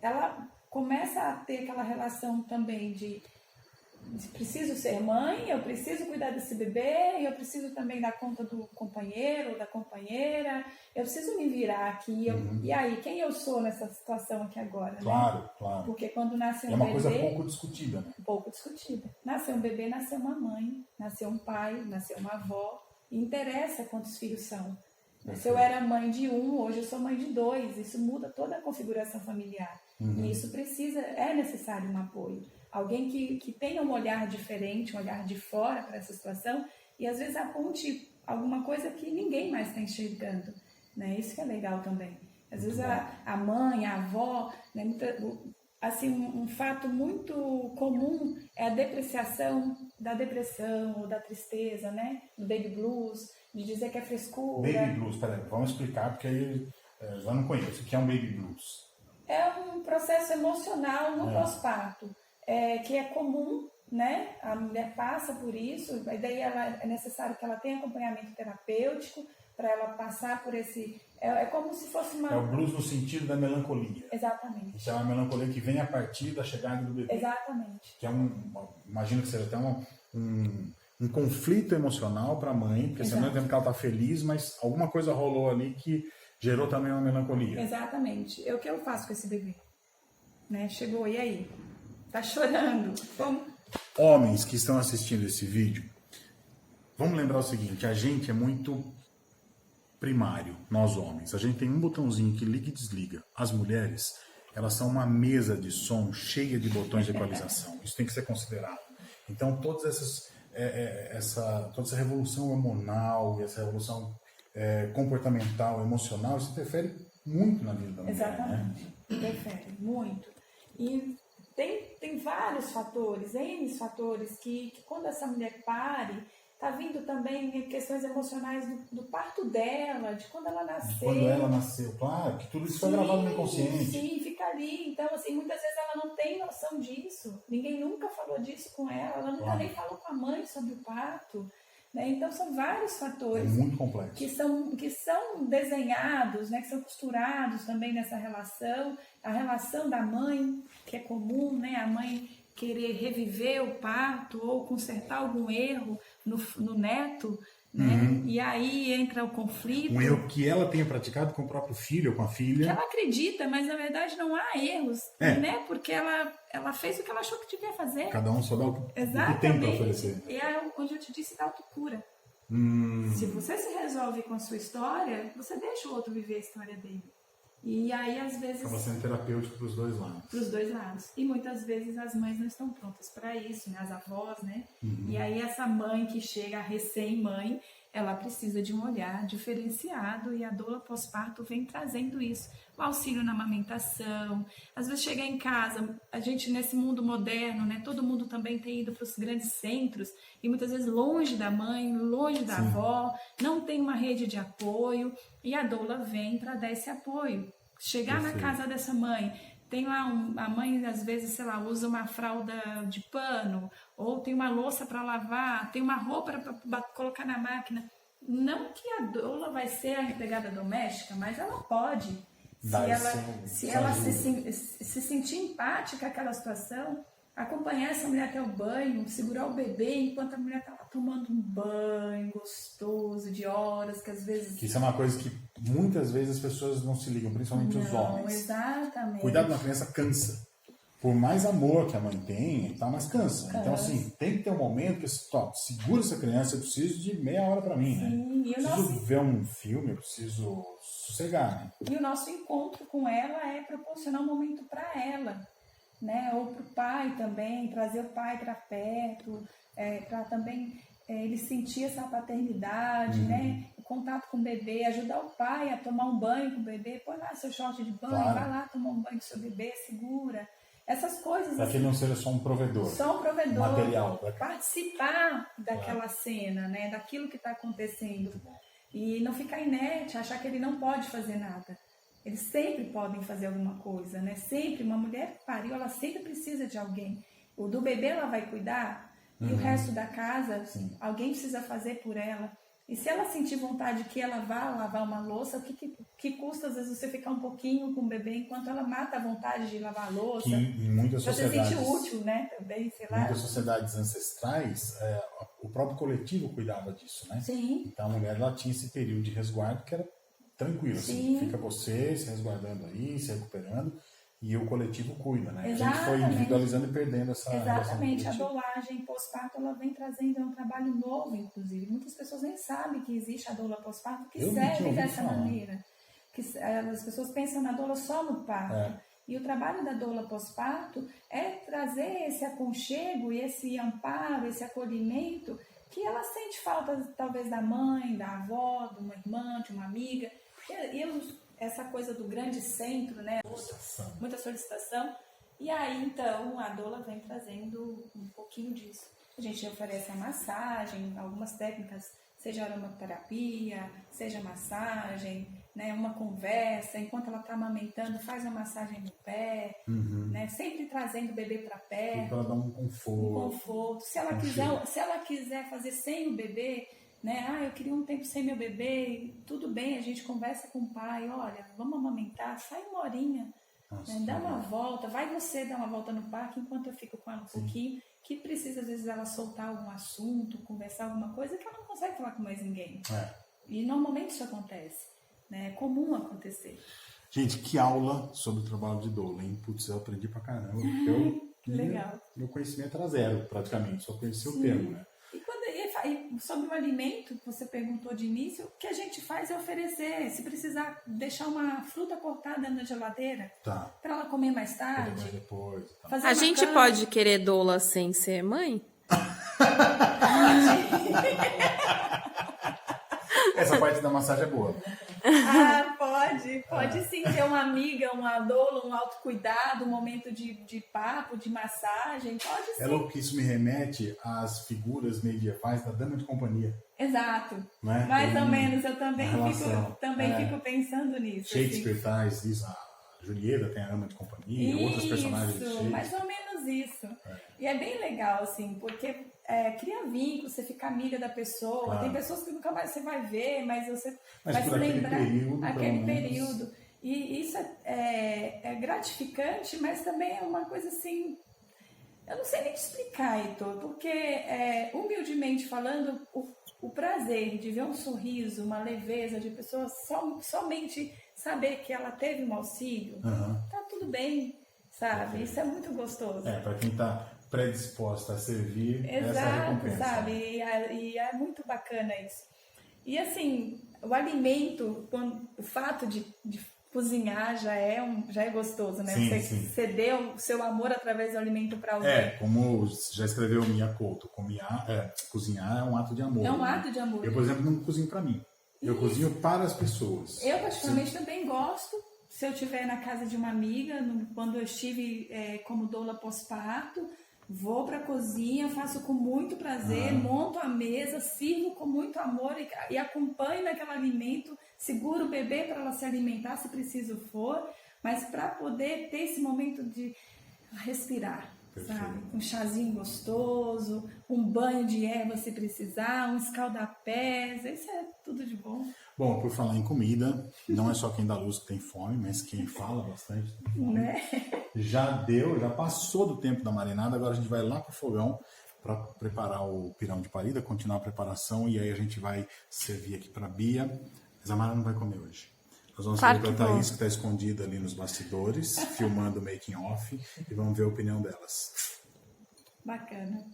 ela começa a ter aquela relação também de preciso ser mãe, eu preciso cuidar desse bebê, e eu preciso também dar conta do companheiro, da companheira, eu preciso me virar aqui. E aí, quem eu sou nessa situação aqui agora? Claro, né? claro. Porque quando nasce um bebê... É uma coisa pouco discutida, né? Pouco discutida. Nasceu um bebê, nasceu uma mãe, nasceu um pai, nasceu uma avó. E interessa quantos filhos são. Se eu era mãe de um, hoje eu sou mãe de 2. Isso muda toda a configuração familiar. E isso é necessário um apoio. Alguém que tenha um olhar diferente, um olhar de fora para essa situação, e às vezes aponte alguma coisa que ninguém mais está enxergando. Né? Isso que é legal também. Às vezes a mãe, a avó, né, assim, um fato muito comum é a depreciação da depressão ou da tristeza, né? Do baby blues, de dizer que é frescura. Baby blues, peraí, vamos explicar, porque aí eu já não conheço. O que é um baby blues? É um processo emocional no pós-parto, que é comum, né? A mulher passa por isso, e daí é necessário que ela tenha acompanhamento terapêutico para ela passar por esse... É como se fosse uma... É o blues no sentido da melancolia. Exatamente. Isso é uma melancolia que vem a partir da chegada do bebê. Exatamente. Que é imagino que seja até um conflito emocional para a mãe, porque você não entende que ela está feliz, mas alguma coisa rolou ali que gerou também uma melancolia. Exatamente. É o que eu faço com esse bebê. Né? Chegou, e aí? Tá chorando. Como? Homens que estão assistindo esse vídeo, vamos lembrar o seguinte, a gente é muito primário, nós homens. A gente tem um botãozinho que liga e desliga. As mulheres, elas são uma mesa de som cheia de botões de equalização. Isso tem que ser considerado. Então, toda essa revolução hormonal, essa revolução comportamental, emocional, isso interfere muito na vida da mulher. Exatamente. Né? Interfere muito. E tem vários fatores, N fatores, que quando essa mulher pare, tá vindo também questões emocionais do parto dela, de quando ela nasceu. Quando ela nasceu, claro, que tudo isso foi gravado no inconsciente. Sim, fica ali. Então, assim, muitas vezes ela não tem noção disso. Ninguém nunca falou disso com ela nunca nem falou com a mãe sobre o parto. Né? Então, são vários fatores muito complexo. que são desenhados, né? Que são costurados também nessa relação. A relação da mãe, que é comum, né? A mãe querer reviver o parto ou consertar algum erro no neto, né? E aí entra o conflito. Um erro que ela tenha praticado com o próprio filho ou com a filha. Que ela acredita, mas na verdade não há erros, né? Porque ela fez o que ela achou que devia fazer. Cada um só dá o que tem para oferecer. E é onde eu te disse da autocura. Se você se resolve com a sua história, você deixa o outro viver a história dele. E aí, às vezes... Acaba sendo terapêutico para os dois lados. Para os dois lados. E muitas vezes as mães não estão prontas para isso, né? As avós, né? E aí essa mãe que chega, a recém-mãe, ela precisa de um olhar diferenciado e a doula pós-parto vem trazendo isso. O auxílio na amamentação. Às vezes chega em casa, a gente nesse mundo moderno, né? Todo mundo também tem ido para os grandes centros e muitas vezes longe da mãe, longe da avó, não tem uma rede de apoio e a doula vem para dar esse apoio. Chegar na casa dessa mãe, tem lá a mãe às vezes, sei lá, usa uma fralda de pano, ou tem uma louça para lavar, tem uma roupa para colocar na máquina. Não que a doula vai ser a empregada doméstica, mas ela pode. Se ela se sentir empática àquela situação, acompanhar essa mulher até o banho, segurar o bebê enquanto a mulher está lá tomando um banho gostoso de horas, que às vezes... Isso é uma coisa que muitas vezes as pessoas não se ligam, principalmente os homens. Exatamente. Cuidar de uma criança cansa. Por mais amor que a mãe tem, tá, mas cansa. Então, assim, tem que ter um momento que segura essa criança, eu preciso de meia hora para mim, Sim, né? Eu preciso ver um filme, eu preciso sossegar, né? E o nosso encontro com ela é proporcionar um momento para ela, né? Ou para o pai também, trazer o pai para perto, para também ele sentir essa paternidade, né? O contato com o bebê, ajudar o pai a tomar um banho com o bebê, põe lá seu short de banho, vai lá tomar um banho com seu bebê, segura. Essas coisas. Para que ele não seja só um provedor. Só um provedor. Material. Participar daquela cena, né? Daquilo que está acontecendo. E não ficar inerte, achar que ele não pode fazer nada. Eles sempre podem fazer alguma coisa, né? Sempre, uma mulher que pariu, ela sempre precisa de alguém. O do bebê ela vai cuidar, e o resto da casa, alguém precisa fazer por ela. E se ela sentir vontade que ela vá lavar uma louça, o que custa às vezes você ficar um pouquinho com o bebê enquanto ela mata a vontade de lavar a louça? Que em muitas sociedades, você se sentir útil, né? Também, sei lá. Em muitas sociedades ancestrais, o próprio coletivo cuidava disso, né? Sim. Então a mulher ela tinha esse período de resguardo que era tranquilo, assim, fica você se resguardando aí, se recuperando, e o coletivo cuida, né? Exatamente. A gente foi individualizando e perdendo essa Exatamente, a doulagem pós-parto ela vem trazendo um trabalho novo, inclusive. Muitas pessoas nem sabem que existe a doula pós-parto, que serve dessa maneira. Que as pessoas pensam na doula só no parto. E o trabalho da doula pós-parto é trazer esse aconchego e esse amparo, esse acolhimento que ela sente falta, talvez, da mãe, da avó, de uma irmã, de uma amiga. Essa coisa do grande centro, né? Muita solicitação. E aí, então, a doula vem trazendo um pouquinho disso. A gente oferece a massagem, algumas técnicas, seja aromaterapia, seja massagem, né? Uma conversa, enquanto ela está amamentando, faz uma massagem no pé, né? Sempre trazendo o bebê para perto. Para dar um conforto. Um conforto. Se ela quiser fazer sem o bebê, né? Eu queria um tempo sem meu bebê, tudo bem, a gente conversa com o pai, olha, vamos amamentar, sai uma horinha, né? Dá uma volta, vai você dar uma volta no parque enquanto eu fico com ela um pouquinho, que precisa às vezes ela soltar algum assunto, conversar alguma coisa que ela não consegue falar com mais ninguém. E normalmente isso acontece, né? É comum acontecer. Gente, que aula sobre o trabalho de doula, hein? Putz, eu aprendi pra caramba. Legal. Meu conhecimento era zero, praticamente, só conhecia o termo, né? E sobre o alimento que você perguntou de início, o que a gente faz é oferecer, se precisar deixar uma fruta cortada na geladeira, para ela comer mais tarde. Depois, a gente pode querer doula sem ser mãe? Essa parte da massagem é boa. Pode sim ter uma amiga, uma doula, um autocuidado, um momento de papo, de massagem, pode sim. É louco que isso me remete às figuras medievais da dama de companhia. Exato. Né? Mais ou menos, eu também fico pensando nisso. Shakespeare traz isso, a Julieta tem a dama de companhia, outros personagens de Shakespeare. Mais ou menos isso. E é bem legal, assim, porque cria vínculo, você fica amiga da pessoa. Claro. Tem pessoas que nunca mais você vai ver, mas você vai se lembrar aquele período. E isso é gratificante, mas também é uma coisa assim, eu não sei nem te explicar, Heitor, porque humildemente falando, o prazer de ver um sorriso, uma leveza de pessoa somente saber que ela teve um auxílio, tá tudo bem, sabe? Isso é muito gostoso. Para quem tá predisposta a servir, essa é a recompensa. Sabe? E é muito bacana isso. E assim, o alimento, o fato de cozinhar já é gostoso, né? Sim. Você deu o seu amor através do alimento para alguém. Como já escreveu Mia Couto, cozinhar é um ato de amor. É um ato de amor. Eu, por exemplo, não cozinho para mim. Eu cozinho para as pessoas. Eu particularmente também gosto. Se eu estiver na casa de uma amiga, quando eu estive como doula pós-parto, vou para a cozinha, faço com muito prazer, monto a mesa, sirvo com muito amor e acompanho naquele alimento, seguro o bebê para ela se alimentar se preciso for, mas para poder ter esse momento de respirar, sabe? Um chazinho gostoso, um banho de erva se precisar, um escaldapés, isso é tudo de bom. Bom, por falar em comida, não é só quem dá luz que tem fome, mas quem fala bastante tem fome. Né? Já passou do tempo da marinada, agora a gente vai lá pro fogão para preparar o pirão de parida, continuar a preparação e aí a gente vai servir aqui para Bia. Mas a Mara não vai comer hoje. Nós vamos servir para a Thaís, que está escondida ali nos bastidores, filmando o making off e vamos ver a opinião delas. Bacana.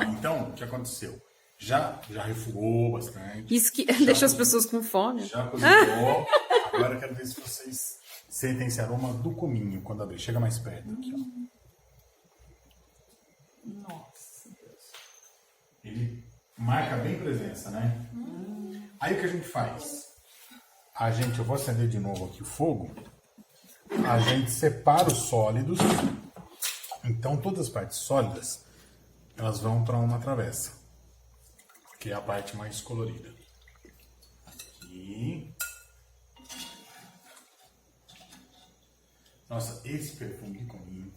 Então, o que aconteceu? Já refugou bastante. Isso que deixa as pessoas com fome. Já cozinhou. Agora eu quero ver se vocês sentem esse aroma do cominho quando abrir. Chega mais perto aqui, Nossa, Deus. Ele marca bem presença, né? Aí o que a gente faz? Eu vou acender de novo aqui o fogo. A gente separa os sólidos. Então todas as partes sólidas, elas vão para uma travessa. Que é a parte mais colorida. Aqui. Nossa, esse perfume de cominho.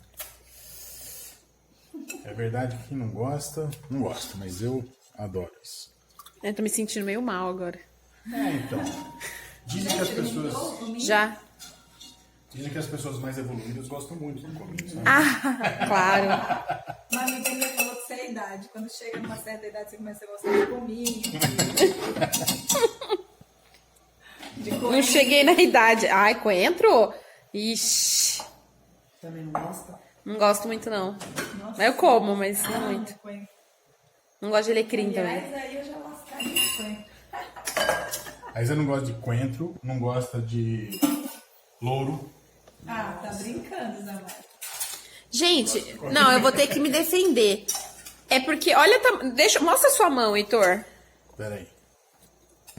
É verdade que quem não gosta, mas eu adoro isso. Eu tô me sentindo meio mal agora. Então. Dizem que as pessoas. Já? Dizem que as pessoas mais evoluídas gostam muito do cominho, sabe? Ah, claro. Uma amiga minha falou que isso é a idade. Quando chega numa certa idade, você começa a gostar de cominho. Não cheguei na idade. Ai, coentro? Ixi. Também não gosta? Não gosto muito, não. Nossa. Mas eu como, mas não muito. Coentro. Não gosto de alecrim Aliás, também. aí eu já lascaria de coentro. Aí você não gosta de coentro, não gosta de louro. Ah, tá brincando, Zamar. Gente, não, eu vou ter que me defender. É porque, olha, mostra sua mão, Heitor. Pera aí.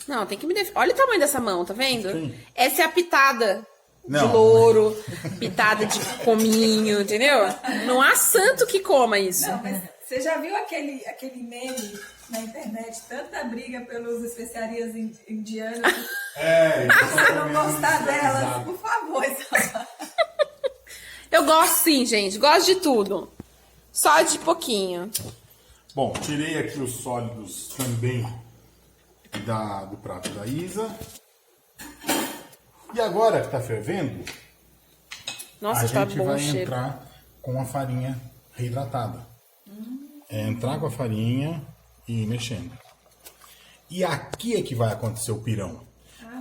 Não, tem que me defender. Olha o tamanho dessa mão, tá vendo? Sim. Essa é a pitada Não. de louro, pitada de cominho, entendeu? Não há santo que coma isso. Não, mas você já viu aquele meme na internet? Tanta briga pelas especiarias indianas. Se você não gostar delas, por favor, Zamar. Eu gosto sim, gente. Gosto de tudo. Só de pouquinho. Bom, tirei aqui os sólidos também do prato da Isa. E agora que tá fervendo, Nossa, a tá gente bom o vai cheiro. entrar com a farinha reidratada. É entrar com a farinha e ir mexendo. E aqui é que vai acontecer o pirão.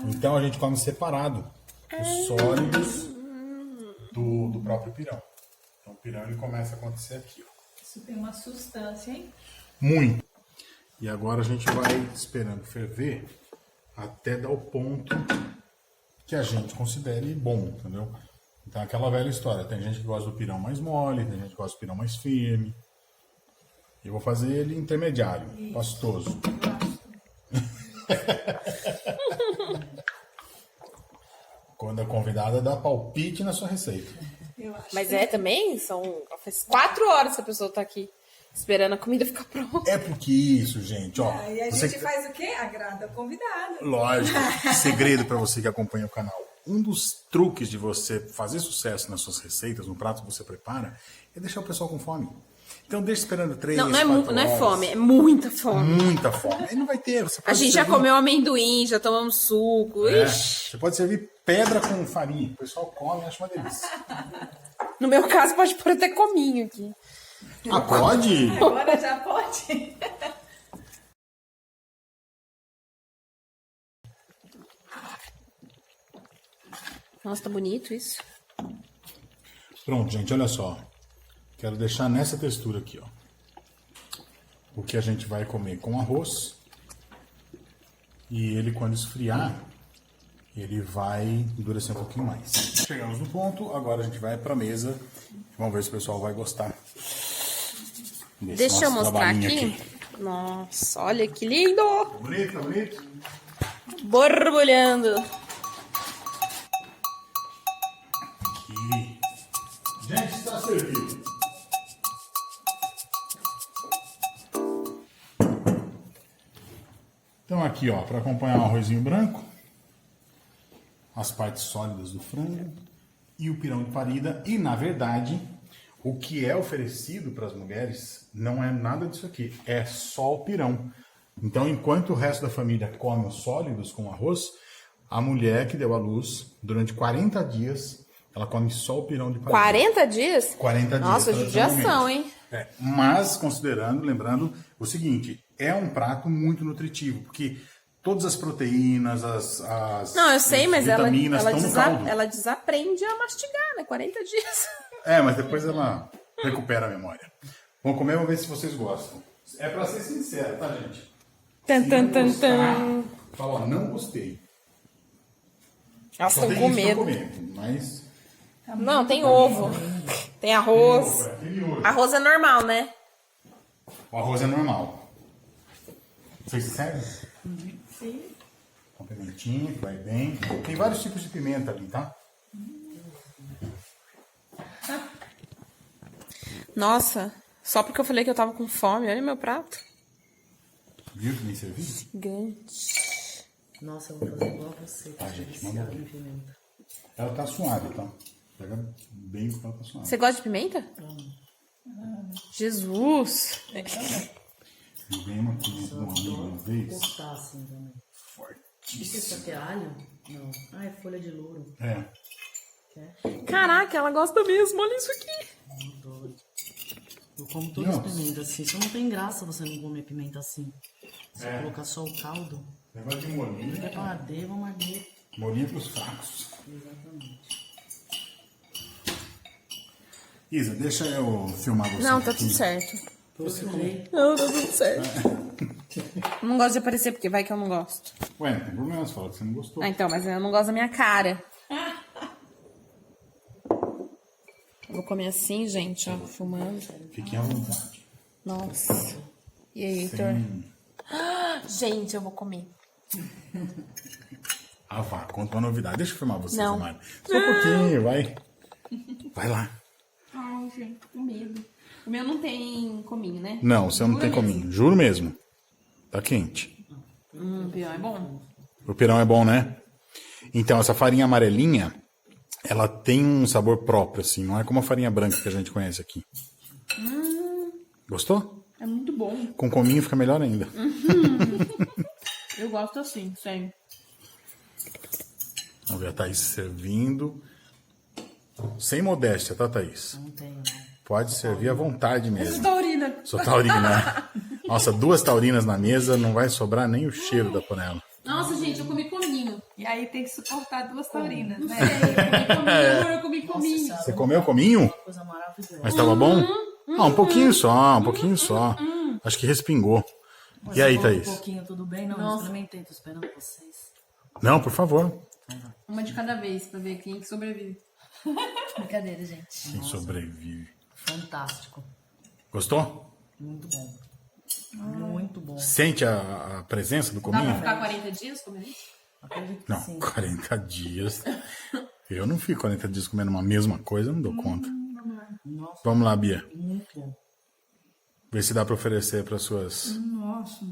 Então a gente come separado os sólidos do próprio pirão. Então o pirão ele começa a acontecer aqui, ó. Isso tem uma sustância, hein? Muito. E agora a gente vai esperando ferver até dar o ponto que a gente considere bom, entendeu? Então aquela velha história, tem gente que gosta do pirão mais mole, tem gente que gosta do pirão mais firme. Eu vou fazer ele intermediário, pastoso. Quando a convidada dá palpite na sua receita. Eu acho. Mas é também? Faz 4 horas que a pessoa tá aqui esperando a comida ficar pronta. É porque isso, gente, ó. Aí a você gente faz o quê? Agrada a convidada. Lógico, segredo para você que acompanha o canal. Um dos truques de você fazer sucesso nas suas receitas, no prato que você prepara, é deixar o pessoal com fome. Então deixa esperando 3, Não, 4 não é horas. fome, é muita fome. Muita fome. Aí não vai ter. Você A pode gente já servir- comeu amendoim, já tomamos suco. É, Ixi. você pode servir pedra com farinha. O pessoal come e acha uma delícia. No meu caso, pode pôr até cominho aqui. Ah, pode? Agora já pode. Nossa, tá bonito isso. Pronto, gente, olha só. Quero deixar nessa textura aqui, ó. O que a gente vai comer com arroz. E ele, quando esfriar, ele vai endurecer um pouquinho mais. Chegamos no ponto, agora a gente vai pra mesa. Vamos ver se o pessoal vai gostar. desse Deixa eu nosso mostrar trabalhinho aqui. Nossa, olha que lindo! Tá bonito, tá bonito? Borbulhando. Aqui. Gente, está servido. Então aqui, ó, para acompanhar o arrozinho branco, as partes sólidas do frango e o pirão de parida. E, na verdade, o que é oferecido para as mulheres não é nada disso aqui, é só o pirão. Então, enquanto o resto da família come os sólidos com arroz, a mulher que deu à luz, durante 40 dias, ela come só o pirão de parida. 40 dias? 40 dias. Nossa, judiação, tradicionalmente. hein? É, mas considerando, lembrando o seguinte, é um prato muito nutritivo, porque todas as proteínas, as Não, eu sei, mas ela vitaminas estão no caldo. ela desaprende a mastigar, né? 40 dias. É, mas depois ela recupera a memória. Vamos comer, vamos ver se vocês gostam. É pra ser sincero, tá, gente? Tan, Se tan, não tan, gostar, tan. fala, ó, não gostei. Nossa, Só tô tem com isso pra medo. comer, mas... Não, tem ovo. Tem arroz. Aquele miojo. Arroz é normal, né? O arroz é normal. Vocês servem? Sim. Com pimentinha, que vai bem. Tem vários tipos de pimenta ali, tá? Nossa, só porque eu falei que eu tava com fome. Olha meu prato. Viu que nem servi? Gigante. Nossa, eu vou fazer igual a você. Tá, gente, viciada vamos em ver. pimenta. Ela tá suave, tá? Pega bem porque ela tá suave. Você gosta de pimenta? Jesus. Eu ganhei uma comida de um amigo uma vez. Cortar assim também. Fortíssimo. Isso aqui é alho? Não. Ah, é folha de louro. É. Quer? Caraca, ela gosta mesmo, olha isso aqui. Adoro. Eu como todas as Nossa. pimentas assim. Só não tem graça você não comer pimenta assim. Se É. colocar só o caldo. Negócio de molinho. Vamos arder. Molinho pros fracos. Exatamente. Isa, deixa eu filmar você. Não, tá aqui. tudo certo. Eu filmei. Não, tá tudo certo. Não gosto de aparecer porque vai que eu não gosto. Ué, não tem problema, você fala que você não gostou. Ah, então, mas eu não gosto da minha cara. Eu vou comer assim, gente, ó, filmando. Fiquem à vontade. Nossa. E aí, Heitor? Gente, eu vou comer. Ah, vá, conta uma novidade. Deixa eu filmar você, Não. Samara. Só um pouquinho, vai. Vai lá. Ai, gente, tô com medo. O meu não tem cominho, né? Não, o seu não Jura tem mesmo? cominho. Juro mesmo. Tá quente. O pior é bom. O pirão é bom, né? Então, essa farinha amarelinha, ela tem um sabor próprio, assim. Não é como a farinha branca que a gente conhece aqui. Gostou? É muito bom. Com cominho fica melhor ainda. Eu gosto assim, sério. Vamos ver a Thaís servindo. Sem modéstia, tá, Thaís? Não tenho, não. Pode servir à vontade mesmo. Taurina. Sou taurina. Nossa, 2 taurinas na mesa, não vai sobrar nem o cheiro da panela. Nossa, gente, eu comi cominho. E aí tem que suportar 2 taurinas, né? Eu comi cominho. Senhora, Você comeu cominho? uma coisa maravilhosa. Mas tava bom? Ah, um pouquinho só, um pouquinho só. Acho que respingou. E aí, Um Thaís? pouquinho, tudo bem? Não, não experimentei, tô esperando vocês. Não, por favor. Uma de cada vez, pra ver quem que sobrevive. Brincadeira, gente. Quem sobrevive. Fantástico. Gostou? Muito bom. Muito bom. Sente a presença do Dá pra cominho? ficar 40 dias comendo isso? Acredito que Não, sim. 40 dias. Eu não fico 40 dias comendo uma mesma coisa, eu não dou conta. Nossa, Vamos lá, Bia. muito bom. Ver se dá pra oferecer para suas Nossa.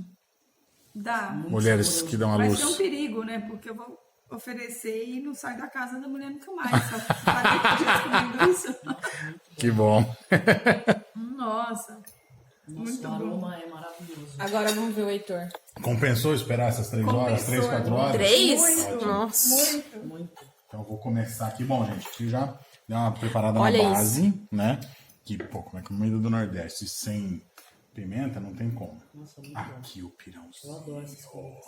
Dá. mulheres que dão à Vai luz. ser um perigo, né? Porque eu vou oferecer e não saio da casa da mulher nunca mais. Só 40 dias comendo isso. Que bom. Nossa. Nossa, o aroma é maravilhoso. Agora vamos ver o Heitor. Compensou esperar essas 3 horas, 3, 4 horas? 3? Muito. Nossa. Muito. Muito. Então eu vou começar aqui. Bom, gente, aqui já deu uma preparada Olha na isso. base, né? Que, pô, como é comida do Nordeste sem pimenta, não tem como. Nossa, muito bom. Aqui o pirão. Eu adoro essas coisas.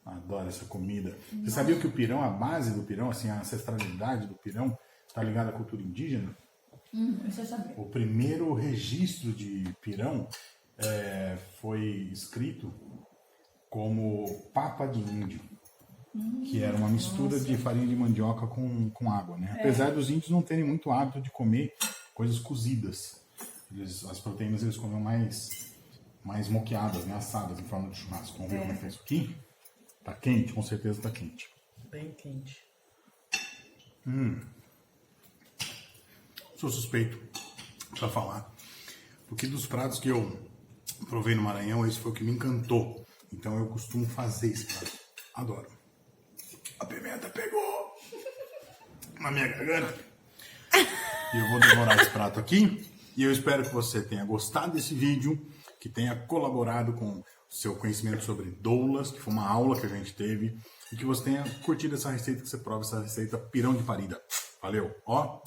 Adoro essa comida. Você sabia que o pirão, a base do pirão, assim, a ancestralidade do pirão, está ligada à cultura indígena? Você sabia. O primeiro registro de pirão foi escrito como papa de índio, que era uma mistura de farinha de mandioca com água, né? Apesar dos índios não terem muito hábito de comer coisas cozidas. As proteínas eles comiam mais moqueadas, né? Assadas em forma de churrasco. Vamos ver como é que é isso aqui. Tá quente? Com certeza tá quente. Bem quente. Sou suspeito para falar, porque dos pratos que eu provei no Maranhão, esse foi o que me encantou. Então eu costumo fazer esse prato. Adoro. A pimenta pegou na minha garganta. E eu vou devorar esse prato aqui. E eu espero que você tenha gostado desse vídeo, que tenha colaborado com o seu conhecimento sobre doulas, que foi uma aula que a gente teve, e que você tenha curtido essa receita, que você prova essa receita pirão de parida. Valeu. Ó,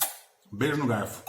beijo no garfo.